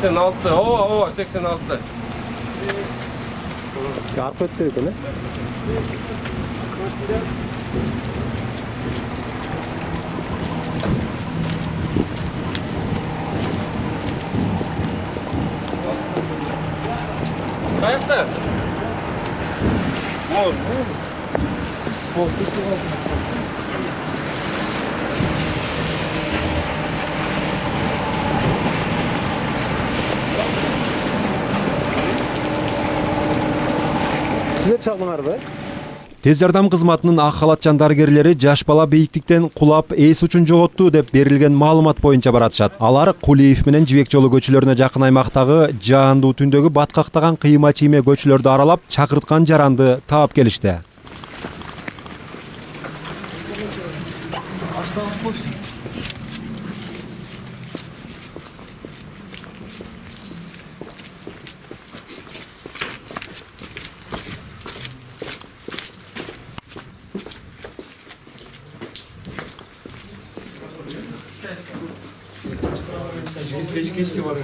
86. Ооба, 86. Arpa öttü ekan, Qayerda? Mol. Sizler çalgınar be? Тез жардам кызматынын ак халатчан дарыгерлери жаш бала бийиктиктен кулап эс учун жоготту деп берилген маалымат боюнча баратышат. Алар Кулиев менен Жибек жолу көчөлөрүнө жакын аймактагы жаандуу түндөгү баткактаган кыйма чийме көчөлөрдү аралап, чакырткан жаранды таап келишти. Keşke var.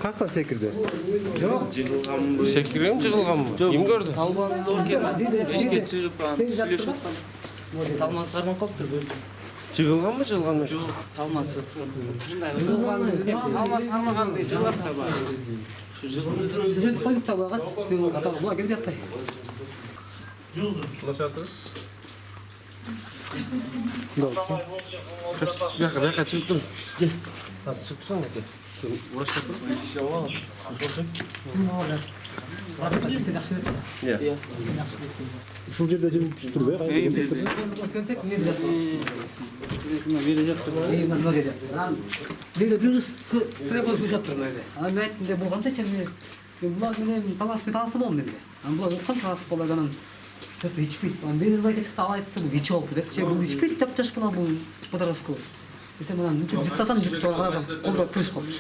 Kaktan sekirdi? Sekiriyorum jığılgan mı? Kim gördü? Talban zor keldi. Eşke çıkıp süйлөшүп аткан. Талман сарман калыптыр бөлүп. Жığılgan mı jığılgan mı? Жок, талмасы. Талмас кармаган жыгылат да бар. Şu жыгылды. Сен койдук табага жыгылга табага була келип жатпай. Ulaşatır. Doğrusu. Baka çıktım. Gel. Çıksan gel. Uğraşatır. İnşallah. Ya. Şu жерде жібіп түштір бе? Кelsek ne diyecek? Verecektir. İyi, ben böyle diyeceğim. Dedi bir telefon kuşattır böyle. Ama ben de bulgan da çemir. Bunlar benim talas bir talası bol dedi. Ama bunlar okkan talası bolaganın çok hiçbir. Ben bir böyle çıktı alayttı bu hiç oldu dedi. Bu hiçbir tap taş buna bu fotoğrafı koy. İşte bana bütün zıttasam zıttı olarak kolda kırış kalmış.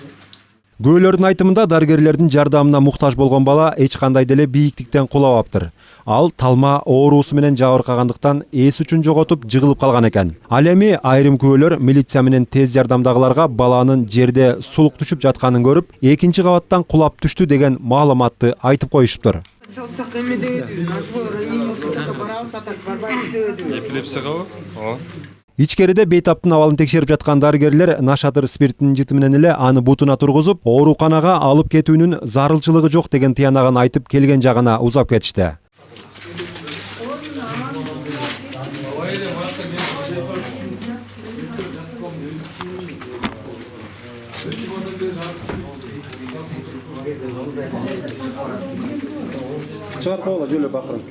Көөлөрдүн айтымында дарыгерлердин жардамына муктаж болгон бала эч кандай деле бийиктиктен кулабаптыр. Ал талма оорусу менен жабыркагандыктан эс үчүн жоготуп жыгылып калган экен. Ал эми айрым күбөлөр милиция менен тез жардамдагыларга баланын жерде сулук түшүп жатканын көрүп, экинчи кабаттан кулап түштү деген маалыматты айтып коюшуптур. Epilepsiya var. Ичкериде бейтаптын абалын текшерип жаткан дарыгерлер нашатыр спиртинин жытымынан эле аны бутуна тургузуп, ооруканага алып кетүүнүн зарылчылыгы жок деген тыянагын айтып келген жагына узап кетишти. Çıkar kovala jölöp akырын.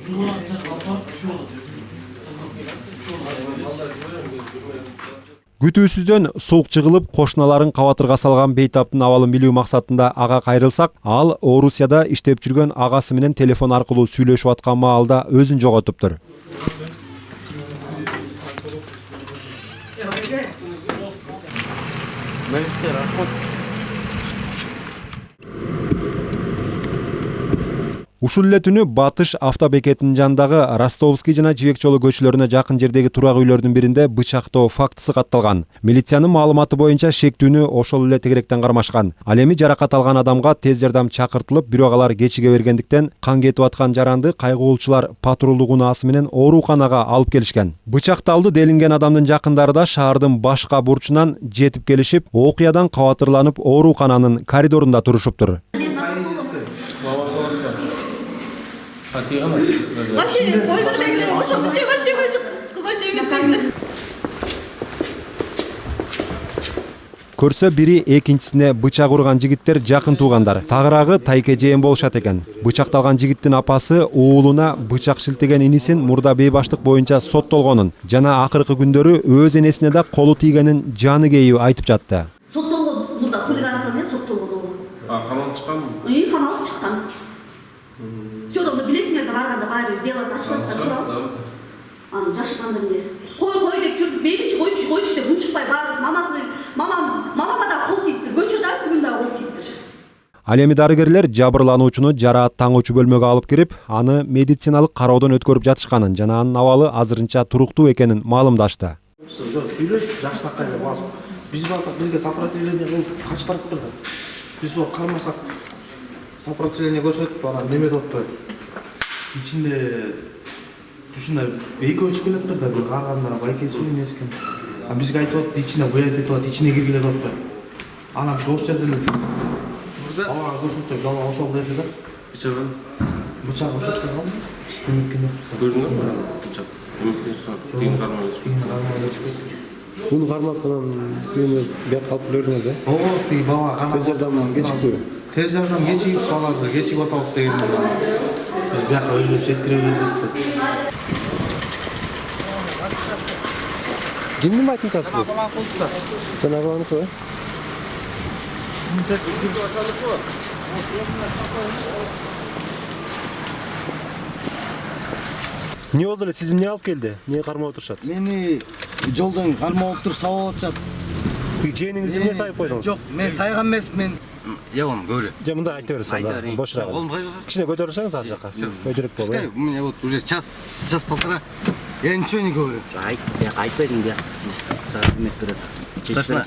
Күтүүсүздөн сулук жыгылып, кошуналарын кабатырга салган бейтаптын абалын билүү максатында ага кайрылсак, ал Орусияда иштеп жүргөн агасы менен телефон аркылуу сүйлөшүп аткан маалда өзүн жоготуптур. Ушул эле түнү Батыш автобекетинин жанындагы Ростовский жана Жибек жолу көчөлөрүнө жакын жердеги турак үйлөрдүн биринде бычактоо фактысы катталган. Милициянын маалыматы боюнча шектүүнү ошол эле тегеректен кармашкан. Ал эми жаракат алган адамга тез жардам чакыртылып, бирок алар кечиге бергендиктен кан кетип аткан жаранды кайгуулчулар патрулдук унаасы менен ооруканага алып келишкен. Бычакталды делинген адамдын жакындары да шаардын башка бурчунан жетип келишип, окуядан кабатырланып оорукананын коридорунда турушуптур. Көрсө бири экинчисине бычак урган жигиттер жакын туугандар. Тагыраагы тайке жээн болушат экен. Бычакталган жигиттин апасы уулуна бычак шилтеген инисин мурда бейбаштык боюнча соттолгонун жана акыркы күндөрү өз энесине да колу тийгенин жаны кейип айтып жатты. Соттолгон, мурда хулиганство менен соттолгон. Камалып чыкканбы? Камалып чыккан. Все равно билесиңер да барганда баары делосы ачылат да турабы. Анын жашыган эмне? Кой деп жүрдүк, мейличи койчу деп унчукпай баарыбыз мамама да кол тийиптир, көчөдө бүгүн да кол тийиптир. Ал эми дарыгерлер жабырлануучуну жараат таңуучу бөлмөгө алып кирип, аны медициналык кароодон өткөрүп жатышканын жана анын абалы азырынча туруктуу экенин маалымдашты. Сүйлөшүп жакшылакка эле басып, биз басак бизге сопротивление кылып качып барып турду. Биз бул кармасак сопротивление көрсөтүп анан неме деп атпайбы? Ичинде ушундай экөө чыгып келептир да, бир карганда байкеси эмескен. А бизге айтып атты, ичине буя деп атат, ичине киргиле деп атпайбы? Анан ошол жерден ага көрсөтсөк, дала ошол деди да. Бычак ошол жерде калды. Көрдүңүзбү? Бычак. Тигин кармалып. Уну кармап анан мени бияк алып келдиңер да. Ооба, тиги бала кана. Тез жардам кечиктиби? Тез жардам кечигип каларды, кечигип атабыз дегенде. Биз бияка өзүбүз жеткире бердик. Кимдин айтынкасы бу? Жана баланыкы ба? Не болду эле? Сиз эмне алып келди? Эмне кармап отурушат? Мени жолдон кармап туруп сабап атышат. Тиги жээнingizди эмне сайып койдуңуз? Жок, мен сайган эмесмин. Ягым көбүрөөк. Же мындай айта берсең да, бошураак. Колумду кайрасаң. Кичине көтөрүлсөңүз ар жака. Көтөрүп Пускай, койгой. у меня вот уже час полтора. Я ничего не говорю. Айтпайсың бияк. Сага эмет берет. Точно.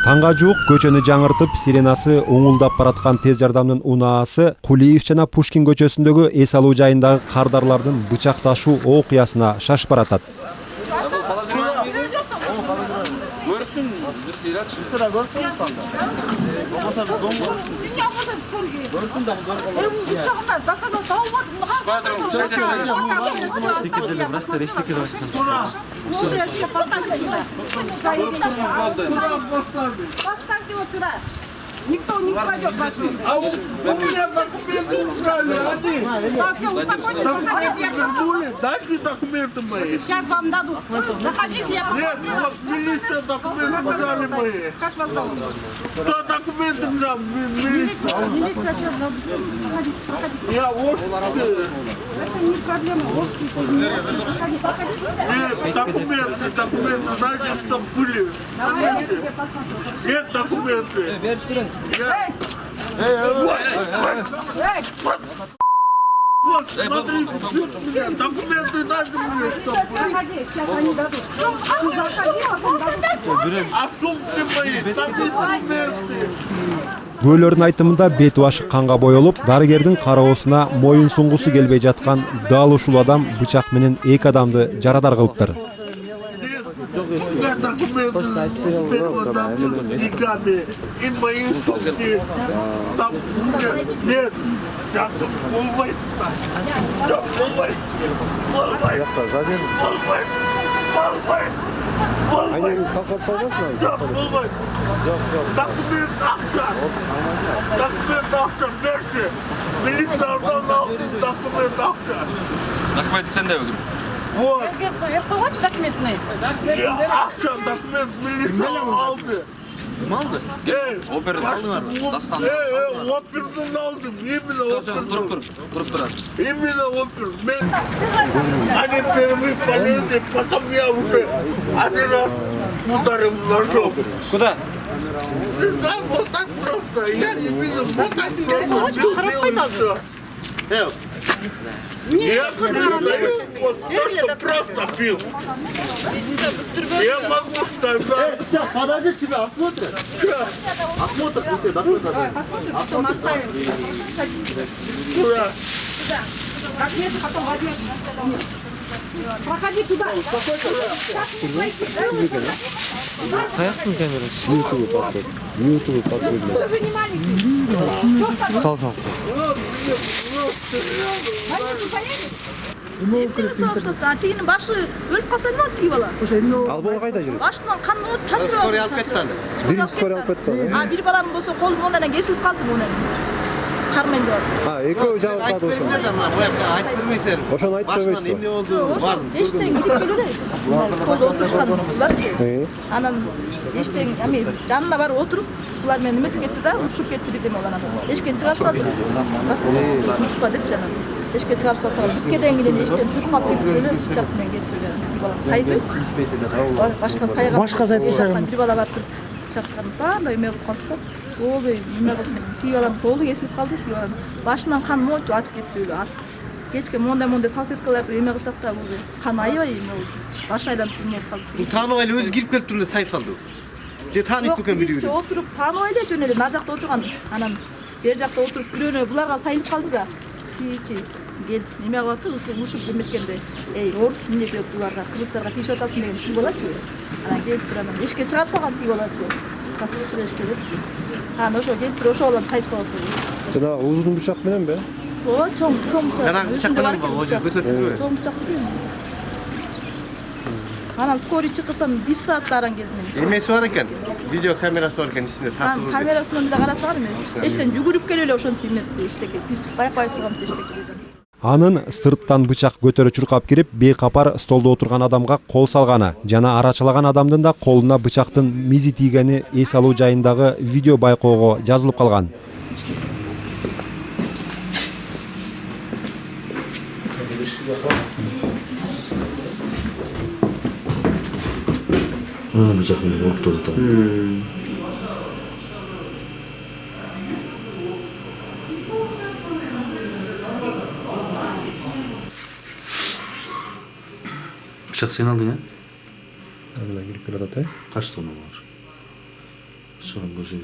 Таңга жуук көчөнү жаңыртып, сиренасы оңулдап бараткан тез жардамдын унаасы Кулиев жана Пушкин көчөсүндөгү эс алуу жайындагы кардарлардын бычакташуу окуясына шашып баратат. Поставьте вот сюда. Никто не кладет машину. А у меня документы украли, они. Так, все, успокойтесь, заходите, я посмотрю. Дайте документы мои. Сейчас вам дадут. Заходите, я Нет, у посмотрю. вас милиция документы взяли мои. Как вас зовут? Кто документы взял? Милиция. Милиция сейчас дадут. Заходите, проходите. Я ошибки. Это не проблема. Ложки, проходите, проходите. Нет, документы, дайте, чтоб были. Давай, я тебе посмотрю. Нет документы. Вот, смотри, документы дайте мне, чтоб были. Проходи, сейчас они дадут. Ты заходи, потом дадут. А сумки мои, там документы. Күбөлөрдүн айтымында бет башы канга боелуп, дарыгердин кароосуна моюн сунгусу келбей жаткан дал ушул адам бычак менен эки адамды жарадар кылыптыр. Документы первого деньгами и мои сумки. Там нет. Я сумку Айнеңиз талкап салбасыңар? Документ акча. Документ акча берши. Милициядан алдым документ акча. Рахмет сенде бүгүн. Вот. Получи документы. Акча документ милиция алды. Алды? Опер Оперден алдым. Именно опер. Туруп турат. Именно опер. Они первые полезли, потом я уже один раз ударил ножом. Куда? Не знаю, вот так просто. Я не видел, вот так просто. Бил, Нет, не даю, вот то, что просто бил. Я могу сказать. Сейчас, подожди, тебя осмотрят. Осмотр, ты Посмотрим, потом оставим. Куда? Документы потом возьмешь. Проходи туда. YouTube патруль. Ты же не маленький. Сал. Тигинин башы өлүп калса эмне болот тиги бала? Ал бала кайда жүрөт? Башынан кан чачырып скорый алып кетти аны. Биринчи скорый алып кетти. Бир баланын болсо колу мондан кесилип калды мунун. Кармен деп. Экөө жабып калды ошо. Айтып бермейсиздер. Ошону айтып Башынан койбойсузбу? эмне болду? Ошо эчтең келбейт. Столдо отурушкан буларчы. Анан эчтең эми жанына барып отуруп, булар мени эметип кетти да, урушуп кетти бирдеме болған анан. Эшикке чыгарып салды. Турушпа деп жанагы. Эшикке чыгарып салса, бизге дейин эчтең турушмап кетип эле, бычак менен кетип эле. бала сайды. Башка сайга. Башка сайып сайган. Бир бала барып чаккан баарлык эме кылып калды. Ол эме кылып тиги балам толук эсинип калды. Тиги балам башынан кан монтуп атып кетти эле. Кечке мондай салфеткалар эме кылсак да бул кан аябай эме болду. Баш айланып эме калды. Бул тааныбай эле өзү кирип келип туруп эле сайып калды. Же таанып экен бири-бири. Отуруп тааныбай эле жөн эле нар жакта отурган. Анан бер жакта отуруп бирөөнө буларга сайылып калды да. Кийичи келип неме кылып атты, ушуп эметкенде, орус эмне деп буларга кыргыздарга тийип атасың деген тиги балачы. Анан келип туруп анан эшикке чыгарып калган тиги балачы. Касычы эшикке депчи. Анан ошо келип туруп ошо баланы сайып салып атты. Жана узун бычак мененби? Чоң бычак. Жанагы бычак менен бул же көтөрүлбү? Чоң бычак дейм. Анан скорый чакырсам 1 саатта аран келдим мен. Эмеси бар экен. Видео камерасы бар экен ичинде тартылып. Камерасынан деле карасаңар мен. Эштен жүгүрүп келип эле ошентип эметти эштеке. Биз байкабай турганбыз эштеке. Анын сырттан бычак көтөрө чуркап кирип, бейкапар столдо отурган адамга кол салганы жана арачалаган адамдын да колуна бычактын мизи тийгени эс алуу жайындагы видео байкоого жазылып калган. Bıçak mı? Ortada tam. Bıçak sen aldın ya? Ана кирип келатат, э? Kaç tane var? Şu an gözüm.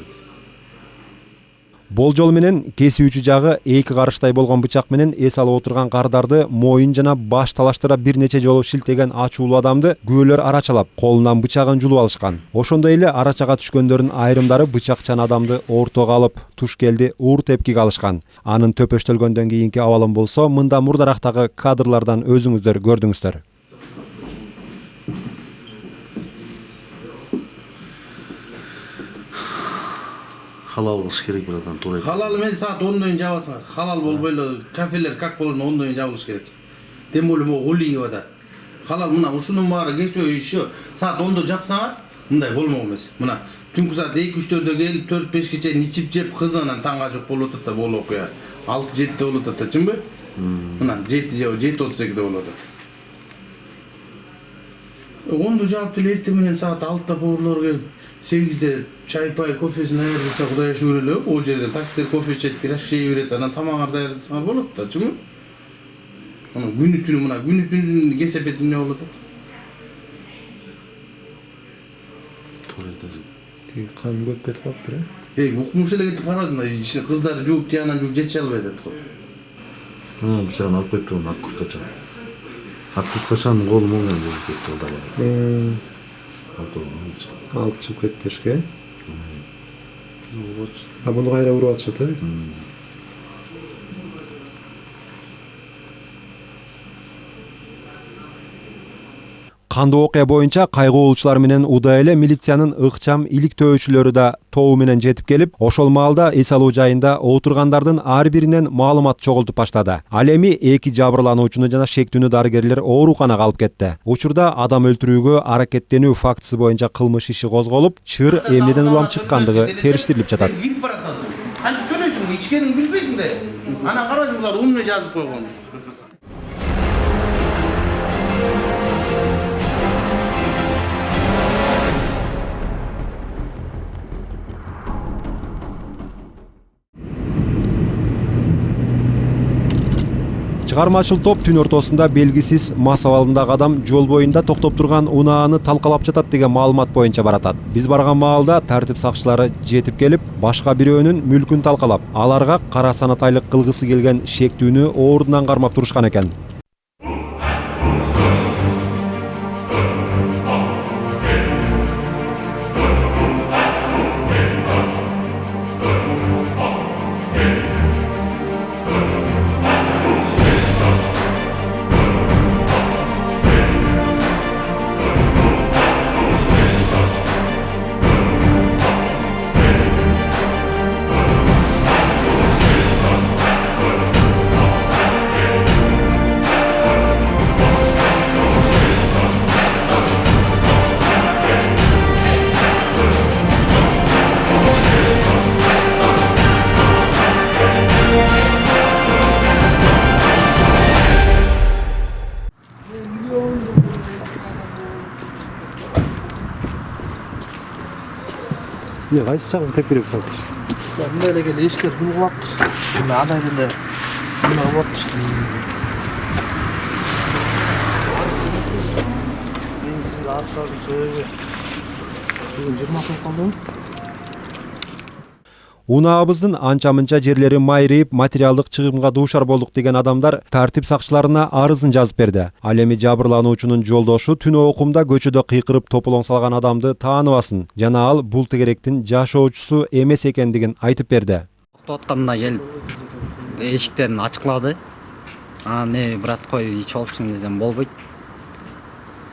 Болжол менен кесүүчү жагы 2 карыштай болгон бычак менен эс алып отурган кардарды моюн жана баш талаштыра бир нече жолу шилтеген ачуулуу адамды күбөлөр арачалап, колунан бычагын жулуп алышкан. Ошондой эле арачага түшкөндөрдүн айрымдары бычакчан адамды ортого алып, туш келди уур тепкик алышкан. Анын төпөштөлгөндөн кийинки абалын болсо, мында мурдарактагы кадрlardan өзүңүздөр көрдүңүздөр. Halal olması gerek buradan doğru. Halal мен saat 10'da жабасыңар. Halal болбой эле кафелер как положено 10'да жабылыш керек. Тем более мо улиевада. Halal мына ушунун баары кечөө еще saat 10'да жапсаңар, мындай болмок эмес. Мына түнкү saat 2-3-төрдө келип 4-5ке чейин ичип жеп кызынан таңга жок болуп атат да болуп куя. 6-7'де болуп атат да, чынбы? Мына 7:32'де болуп атат. 10'да жаап деле эртең менен saat 6'да боорлор келип 8'de çay pay kofesini ayırırsa Kudaya şöyle o жерден taksiler kofe içet biraz şey üret ana tamamar da ayırırsa bolup da çımı ana günü tünü mına günü tünü gesepetim ne oldu Тиги кан көп кетип калыптыр, э? Укмуш эле кетип карадым да кыздар жууп тиянан жууп жете албай атат го. Bıçağını alıp koyup durun ak kurtaçan. Ak kurtaçan kolum olmayan bulup gitti o da var. Алып чыгып кетти эшке. А муну кайра уруп атышат, э? Кандуу окуя боюнча кайгуулуучулар менен удай эле милициянын ыкчам иликтөөчүлөрү да тобу менен жетип келип, ошол маалда эс алуу жайында отургандардын ар биринен маалымат чогултуп баштады. Ал эми 2 жабырлануучуну жана шектүүнү дарыгерлер ооруканага алып кетти. Учурда адам өлтүрүүгө аракеттенүү фактысы боюнча кылмыш иши козголуп, чыр эмнеден улам чыккандыгы териштирилип жатат. Кирип баратасың. Кантип төлөйсүң? Ичкениңди билбейсиң да. Анан карайсың булар умне жазып койгон. Чыгармачыл топ түн ортосунда белгисиз мас абалындагы адам жол боюнда токтоп турган унааны талкалап жатат деген маалымат боюнча баратат. Биз барган маалда тартип сакчылары жетип келип, башка бирөөнүн мүлкүн талкалап, аларга кара санатайлык кылгысы келген шектүүнү ордунан кармап турушкан экен. эмне кайсы жагын теп керек салып? Мындай эле келе эшиктер жуулап. Мына андай эле нема болот. Мен сизге акчаны сөйгө. Бүгүн 20 сом калдым. Унаабыздын анча-мынча жерлери майрайып, материалдык чыгымга дуушар болдук деген адамдар тартип сакчыларына арызын жазып берди. Ал эми жабырлануучунун жолдошу түнү окумда көчөдө кыйкырып тополоң салган адамды тааныбасын жана ал бул тегеректин жашоочусу эмес экендигин айтып берди. Токтоп атканда келип эшиктерин ачыклады. Анан брат кой ичип алыпсың десем болбойт.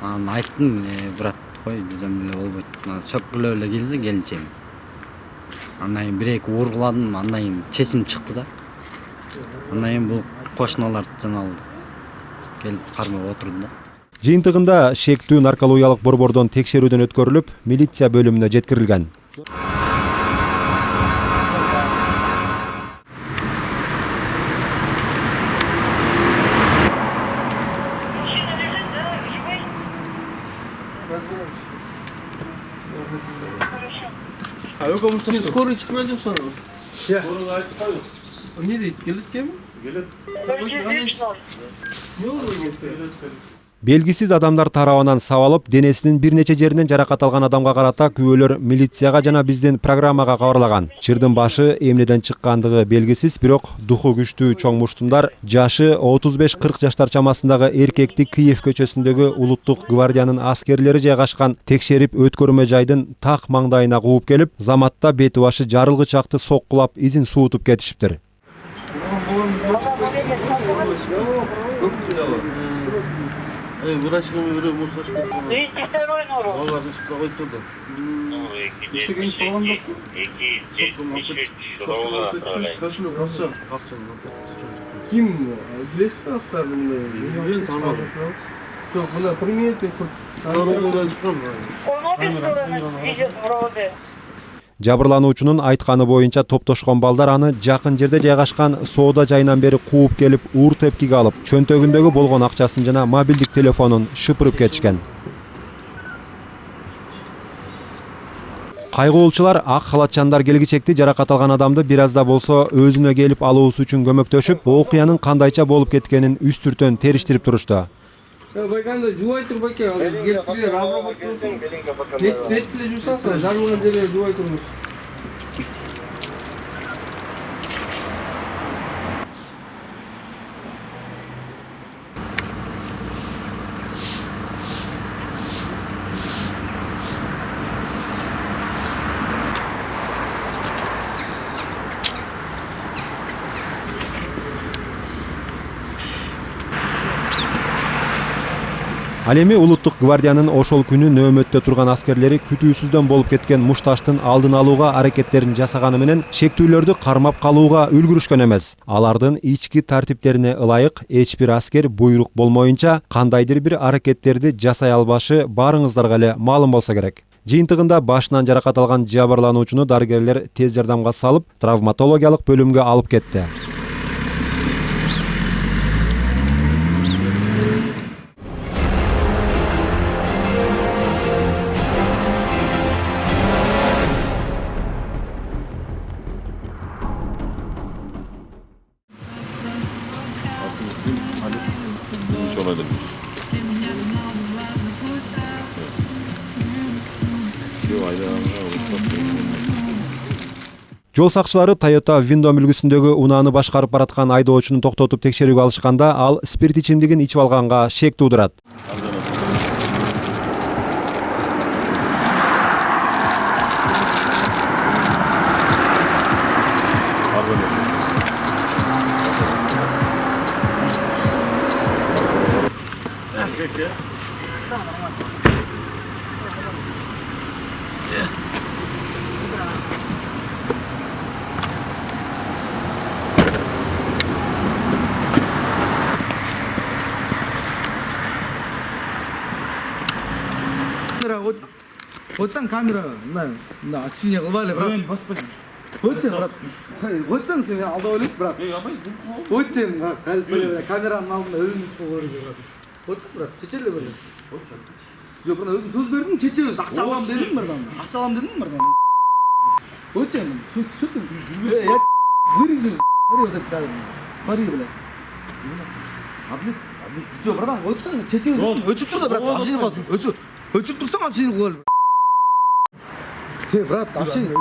Анан айттым, брат кой десем деле болбойт. Чөккүлөп эле келди келинчем. Андан кийин бир-эки ургуладым, андан кийин чечинип чыкты да. Андан кийин бул кошуналар жана келип кармап отурду да. Жыйынтыгында шектүү наркологиялык борбордон текшерүүдөн өткөрүлүп, милиция бөлүмүнө жеткирилген. Скорый çıkıp geldim sonra. Skорыйга айтып кой. Не дейт? Келеткенби? Келет. Не olur Белгисиз адамдар тарабынан сабалып, денесинин бир нече жеринен жаракат алган адамга карата күбөлөр милицияга жана биздин программага кабарлаган. Чырдын башы эмнеден чыккандыгы белгисиз, бирок духу күчтүү чоң муштумдар жашы 35-40 жаштар чамасындагы эркекти Киев көчөсүндөгү Улуттук гвардиянын аскерлери жайгашкан текшерип өткөрмө жайдын так маңдайына кууп келип, заматта бети башы жарылгычакты соккулап, изин суутуп кетишиптир. Врачка бирөө мусаш кеткен. Аларды чыгып коюп турду. Иштеген иш болгон жок. Ким? Билесизби автарды? Мен тааныбадым. Жок, мына приметный Дорогодан чыккан. Жабырлануучунун айтканы боюнча топтошкон балдар аны жакын жерде жайгашкан соода жайынан бери кууп келип, уур тепкиге алып, чөнтөгүндөгү болгон акчасын жана мобилдик телефонун шыпырып кетишкен. Кайгуулчулар ак халатчандар келгичекти жаракат алган адамды бир азда болсо өзүнө келип алуусу үчүн көмөктөшүп, окуянын кандайча болуп кеткенин үстүртөн териштирип турушту. Байканда жубай тур байке, келип обработка кылсын. Нетиле жусаңыз, жарылган жерге жубай туруңуз. Ал эми Улуттук гвардиянын ошол күнү нөөмөттө турган аскерлери күтүүсүздөн болуп кеткен мушташтын алдын алууга аракеттерин жасаганы менен шектүүлөрдү кармап калууга үлгүрүшкөн эмес. Алардын ички тартиптерине ылайык эч бир аскер буйрук болмоюнча кандайдыр бир аракеттерди жасай албашы баарыңыздарга эле маалым болсо керек. Жыйынтыгында башынан жаракат алган жабырлануучуну дарыгерлер тез жардамга салып, травматологиялык бөлүмгө алып кетти. Жол сакчылары Toyota Windo үлгүсүндөгү унааны башкарып бараткан айдоочуну токтотуп текшерүүгө алышканда, ал спирт ичимдигин ичип алганга шек туудурат. Отсаң камера, мына освещение кылбайлы, брат. Отсаң, брат. Отсаң сен алда ойлойсуң, брат. Отсаң, камеранын алдында өзүңүз болор брат. Отсаң, брат. Чечеле бер. Жок, мына өзүң сөз бердиң, чечебиз, акча алам дедиң, брат. Акча алам дедиң, брат. Очень, что ты? Я вырежу. Смотри, вот это кадр. Смотри, блядь. Адлет. Все, братан, өтсің, чесеңіз өтіп тұр да, брат, общение қалсын. Өтіп тұрсаң, общение қол. Брат, общение.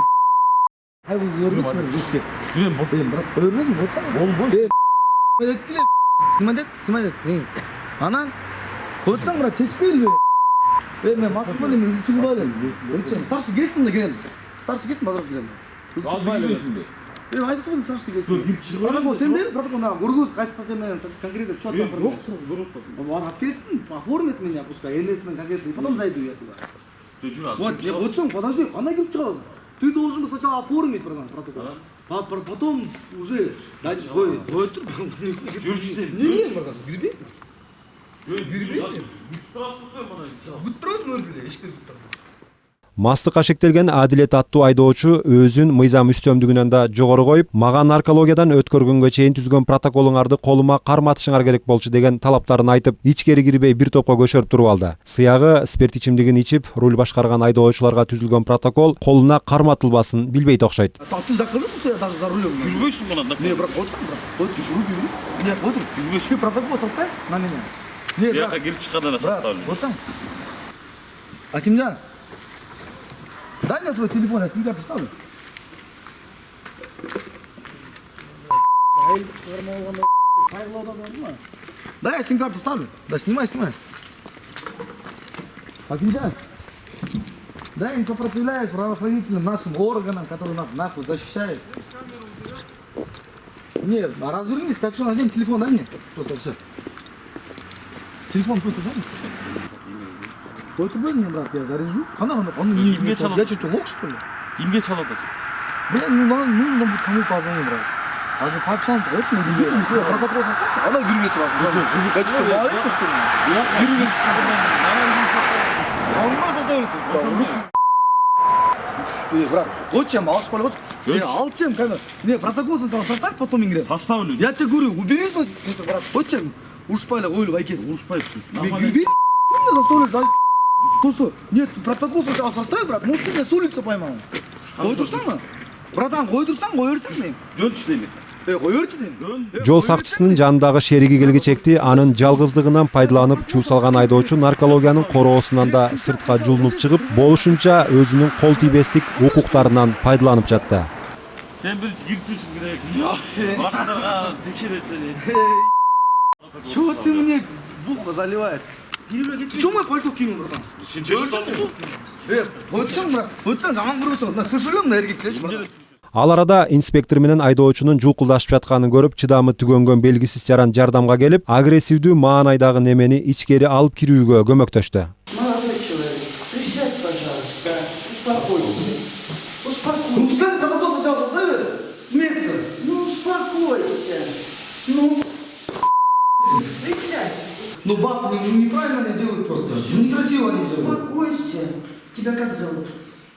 Ай, бұл көрмесің, мен жүзге. Жүрем, бол. Брат, көрмесің, өтсің. Бол. Снимай дед. Анан, өтсің, брат, чешпейлі. Мен масын болем, өзі чүгі байлым. Өтсің, старший келсін да келем. Старший келсін, базар келем. Өзі чүгі байлым. Айтып тұрсың, старший келсін. Протокол, сен де протокол, Гургуз, қайсы статьямен конкретно что оформить? Он ответственен, оформит меня, пускай, НС-мен конкретно, и потом зайду я туда. Вот сам, подожди, она говорит, что ты должен был сначала оформить протокол, потом уже дать, ой, не, братан, греби. Мастыкка шектелген Адилет аттуу айдоочу өзүн мыйзам үстөмдүгүнөн да жогору коюп, мага наркологиядан өткөргөнгө чейин түзгөн протоколуңарды колума карматышыңар керек болчу деген талаптарын айтып, ичкери кирбей бир топко көшөрүп туруп алды. Сыягы спирт ичимдигин ичип, руль башкарган айдоочуларга түзүлгөн протокол колуна карматылбасын билбейт окшойт. Ты закажи, что я даже за рулем. Жүрбөйсүң мына. Не, брат, вот сам, брат. Вот жүрбейм. Нет, вот жүрбөйсүң. Ты протокол составь на меня. Не, брат. Я кирип чыкканда составлю. Вот сам. Акимжан. Дай мне свой телефон, я сим-карту ставлю. Да, я сим-карту ставлю. Да, снимай. Акимжан. Да, я не сопротивляюсь правоохранительным нашим органам, которые нас нахуй защищают. Нет, а развернись, как что, надень телефон, дай мне. Просто все. Телефон просто дай мне. Только мне, брат, я заряжу. Он не я что, лох, что ли? Имге чалатасың. Блин, ну нужно будет кому позвонить, брат. А же пообщаемся, вот мы говорим. Протокол составь. Она гюргечи вас. Я что, малолетка, что ли? Гюргечи. А он нас составили тут. Брат, вот чем, алыс поле, вот. Алып чем, камера. Не, протокол составь, потом ингресс. Составлю. Я тебе говорю, убери свой, брат, вот чем. Ушпайла, ойлы, айкез. Урушпайсың. Гюргечи. Что мне заставили? То что? Нет, протокол сначала составь, брат. Может, ты меня с улицы поймал? Қой тұрсаң ба? Братан, қой тұрсаң, қой өрсең дейм. Жөнчү дейм. Қой өрчү дейм. Жол сакчысынын жанындагы шериги келгичекти анын жалгыздыгынан пайдаланып чуу салган айдоочу наркологиянын короосунан да сыртка жулунуп чыгып, болушунча өзүнүн кол тийбестик укуктарынан пайдаланып жатты. Сен биринчи кирип чыксың керек. Башкаларга текшерет сени. Чего ты мне буху заливаешь? Ты чё мой пальто кинул, братан? Сен чечип алдың. Өтсің, брат. Өтсің, жаман көрөсүң. Слышалым, на эргетсеш, брат. Ал арада инспектор менен айдоочунун жулкулдашып жатканын көрүп, чыдамы түгөнгөн белгисиз жаран жардамга келип, агрессивдүү маанайдагы немени ичкери алып кирүүгө көмөктөштү. Молодой человек, присядь, пожалуйста, успокойся. Успокойся. Ну, пускай протокол сначала составит с места. Ну, успокойся. Ну, присядь. Ну, баб, неправильно они делают просто. Ну, некрасиво они делают. Успокойся. Тебя как зовут?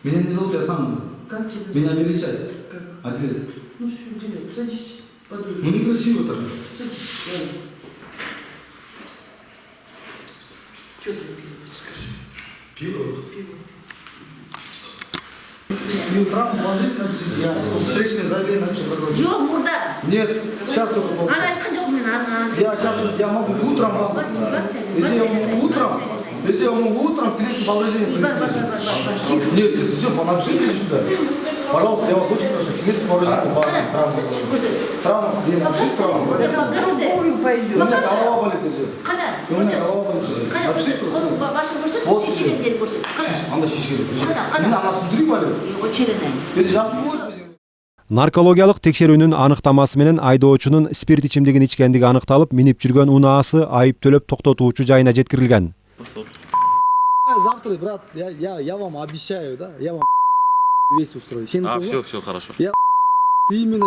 Меня не зовут, я сам. Как тебя зовут? Меня величать. Как? Ответ. Ну, все, делай. Садись, подружка. Ну, некрасиво так. Садись, ладно. Что ты пил? Скажи. Пиво? Пиво. И утром положить напишите. Я встречное заявление напишу. Жоқ, мурда. Нет, сейчас только получу. Ана айтқан жоқ мен ана. Я сейчас, я могу утром вам. Если я могу утром, телесное повреждение принести. Нет, если что, напишите сюда. Пожалуйста, я вас очень прошу, телесное повреждение, травма, я напишите травму. У меня голова болит уже. У меня голова болит уже. Напишите просто. Вот, анда шишке деп. Мен анасы три болит. Это жас болуш. Наркологиялык текшерүүнүн аныктамасы менен айдоочунун спирт ичимдигин ичкендиги аныкталып, минип жүргөн унаасы айып төлөп токтотуучу жайына жеткирилген. Завтра, брат, я вам обещаю, да, я вам весь устрою. Все, хорошо. Я именно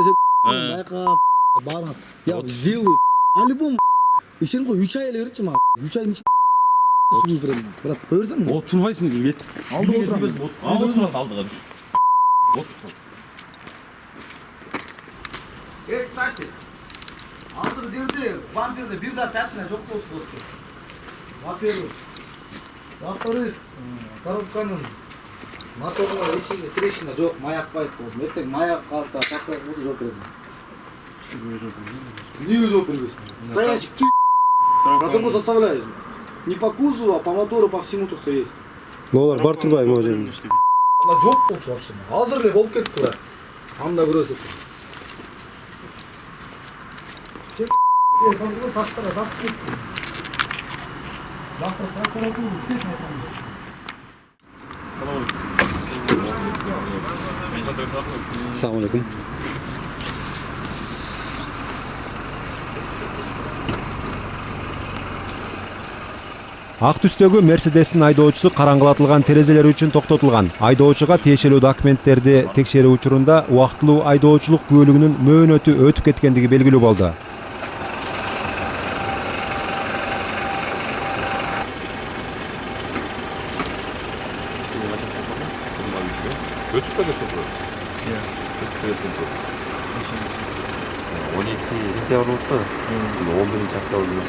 я сделаю. По-любому. И сен қой 3 ай эле берчи мага. 3 айдын ичинде суу берем. Брат, көрсөң? О, турбайсың кет. Алды отырам. Алдыга түш. Кстати, алдыгы жерде вампирде бир да пятна жок болчу достор. Во-первых, коробканын Моторунда ишиги трещина жок, маякпайт болсун. Эртең маяк калса, такой болсо жооп бересиң. Эмнеге жооп бербейсиң? Стоянщик протокол составляешь. Не по кузову, а по мотору, по всему то, что есть. Олар бар турбайбы могу жерде? Ана жок болчу вообще. Азыр эле болуп кетти да. Анда көрөсүз. Assalamu alaikum. Ак түстөгү Мерседестин айдоочусу караңгылатылган терезелери үчүн токтотулган. Айдоочуга тиешелүү документтерди текшерүү учурунда убактылуу айдоочулук күбөлүгүнүн мөөнөтү өтүп кеткендиги белгилүү болду. Өтүп кетти. 12 сентябрь болуп да. 11 октябрь болуп.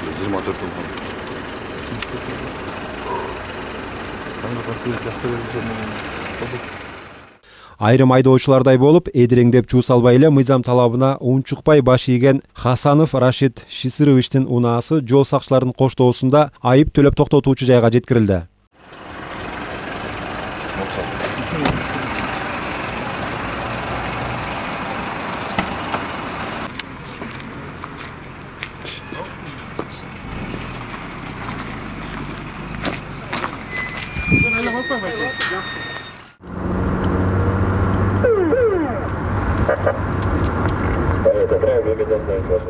24 болған. Айрым айдоочулардай болуп, эдиреңдеп чуу салбай эле мыйзам талабына унчукпай баш ийген Хасанов Рашид Шисыровичтин унаасы жол сакчыларынын коштоосунда айып төлөп токтотуучу жайга жеткирилди.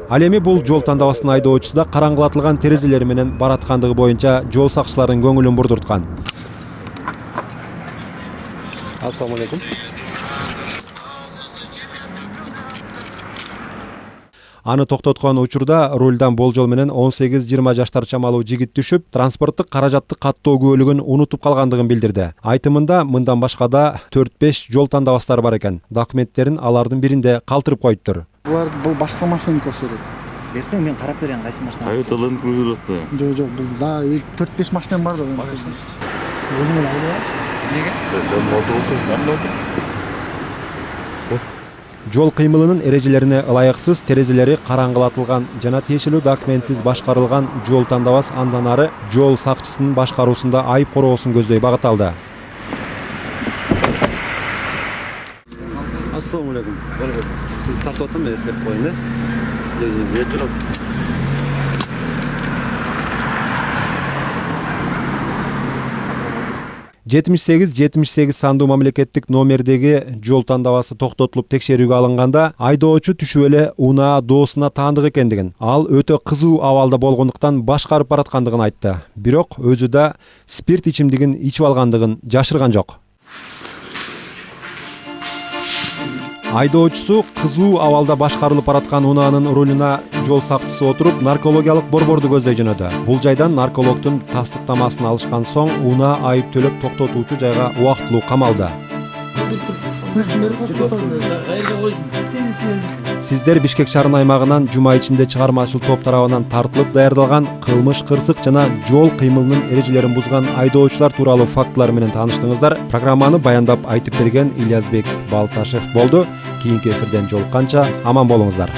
Ал эми бул жол тандабастын айдоочусу да караңгылатылган терезелери менен бараткандыгы боюнча жол сакчыларынын көңүлүн бурдурткан. Assalamu alaikum. Аны токтоткон учурда рулдан болжол менен 18-20 жаштар чамалуу жигит түшүп, транспорттук каражатты каттоо күбөлүгүн унутуп калгандыгын билдирди. Айтымында мындан башка да 4-5 жол тандабастары бар экен. Документтерин алардын биринде калтырып коюптур. Бул башка машина көрсөтөт. Берсең мен карап берейин кайсы машина. Toyota'dan көрсөтөт да. Жок, бул да 4-5 машина бар да. Өзүң эле алып. Жол кыймылынын эрежелерине ылайыксыз терезелери караңгылатылган жана тиешелүү документсиз башкарылган жол тандабас андан ары жол сакчысынын башкаруусунда айып короосун көздөй багытталды. Assalamu alaikum. Siz tартып атам, мен эскертип коеюн да. Ветер. 78-78 сандуу мамлекеттик номердеги жол тандабасы токтотулуп текшерүүгө алынганда айдоочу түшүп эле унаа доосуна таандык экендигин, ал өтө кызуу абалда болгондуктан башкарып бараткандыгын айтты. Бирок өзү да спирт ичимдигин ичип алгандыгын жашырган жок. Айдоочусу кызуу абалда башкарылып бараткан унаанын рулуна жол сакчысы отуруп наркологиялык борборду көздөй жөнөдү. Бул жайдан наркологдун тастыктамасын алышкан соң унаа айып төлөп токтотуучу жайга убактылуу камалды. Сиздер Бишкек шаарынын аймагынан жума ичинде чыгармачыл топ тарабынан тартылып даярдалган кылмыш, кырсык жана жол кыймылынын эрежелерин бузган айдоочулар тууралуу фактылар менен тааныштыңыздар. Программаны баяндап айтып берген Ильязбек Балташев болду. Кийинки эфирден жолукканча аман болуңуздар.